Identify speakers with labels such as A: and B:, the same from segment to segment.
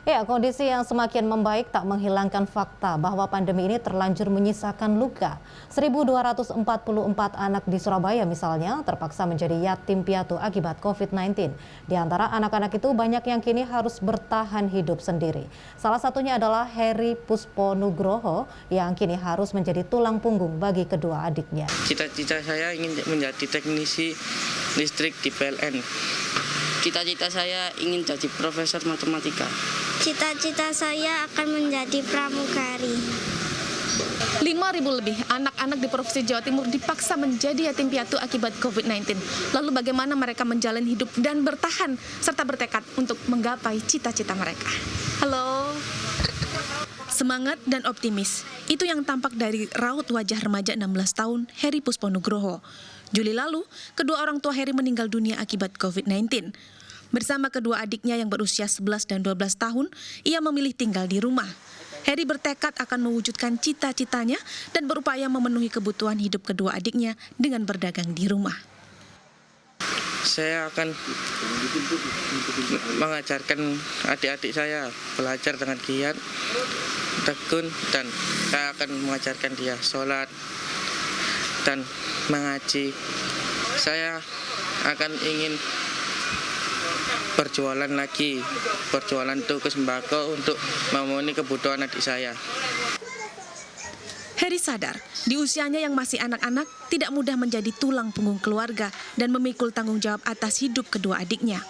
A: Ya, kondisi yang semakin membaik tak menghilangkan fakta bahwa pandemi ini terlanjur menyisakan luka. 1.244 anak di Surabaya misalnya terpaksa menjadi yatim piatu akibat COVID-19. Di antara anak-anak itu banyak yang kini harus bertahan hidup sendiri. Salah satunya adalah Heri Pusponugroho yang kini harus menjadi tulang punggung bagi kedua adiknya.
B: Cita-cita saya ingin menjadi teknisi listrik di PLN. Cita-cita saya ingin jadi profesor matematika.
C: Cita-cita saya akan menjadi pramugari.
D: 5.000 lebih anak-anak di Provinsi Jawa Timur dipaksa menjadi yatim piatu akibat COVID-19. Lalu bagaimana mereka menjalani hidup dan bertahan serta bertekad untuk menggapai cita-cita mereka? Halo. Semangat dan optimis, itu yang tampak dari raut wajah remaja 16 tahun Heri Pusponugroho. Juli lalu, kedua orang tua Heri meninggal dunia akibat COVID-19. Bersama kedua adiknya yang berusia 11 dan 12 tahun, ia memilih tinggal di rumah. Heri bertekad akan mewujudkan cita-citanya dan berupaya memenuhi kebutuhan hidup kedua adiknya dengan berdagang di rumah.
B: Saya akan mengajarkan adik-adik saya belajar dengan giat, tekun, dan saya akan mengajarkan dia sholat dan mengaji. Saya akan ingin berjualan lagi, berjualan toko sembako untuk memenuhi kebutuhan adik saya.
D: Heri sadar, di usianya yang masih anak-anak, tidak mudah menjadi tulang punggung keluarga dan memikul tanggung jawab atas hidup kedua adiknya.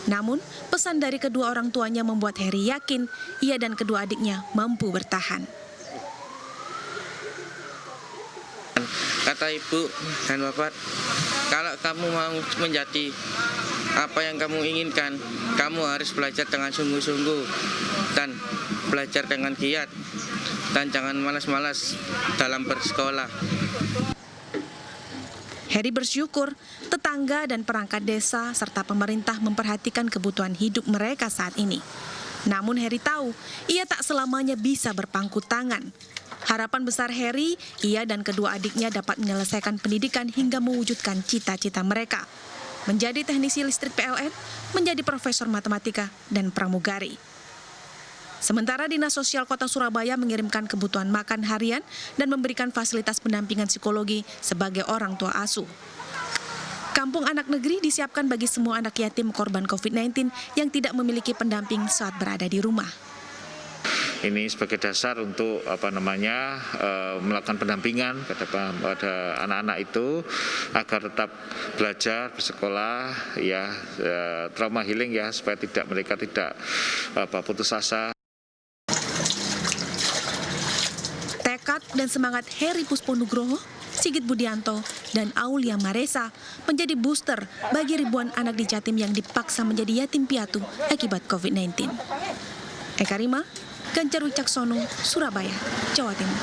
D: Namun, pesan dari kedua orang tuanya membuat Heri yakin ia dan kedua adiknya mampu bertahan.
B: Kata ibu dan bapak, kalau kamu mau menjadi apa yang kamu inginkan, kamu harus belajar dengan sungguh-sungguh dan belajar dengan giat dan jangan malas-malas dalam bersekolah.
D: Heri bersyukur tetangga dan perangkat desa serta pemerintah memperhatikan kebutuhan hidup mereka saat ini. Namun Heri tahu ia tak selamanya bisa berpangku tangan. Harapan besar Heri, ia dan kedua adiknya dapat menyelesaikan pendidikan hingga mewujudkan cita-cita mereka. Menjadi teknisi listrik PLN, menjadi profesor matematika, dan pramugari. Sementara Dinas Sosial Kota Surabaya mengirimkan kebutuhan makan harian dan memberikan fasilitas pendampingan psikologi sebagai orang tua asuh. Kampung anak negeri disiapkan bagi semua anak yatim korban COVID-19 yang tidak memiliki pendamping saat berada di rumah.
E: Ini sebagai dasar untuk melakukan pendampingan pada anak-anak itu agar tetap belajar, bersekolah, trauma healing supaya mereka tidak putus asa.
D: Tekad dan semangat Heri Pusponugroho, Sigit Budianto, dan Aulia Maresa menjadi booster bagi ribuan anak di Jatim yang dipaksa menjadi yatim piatu akibat COVID-19. Eka Rima, Ganjar Wicaksono, Surabaya, Jawa Timur.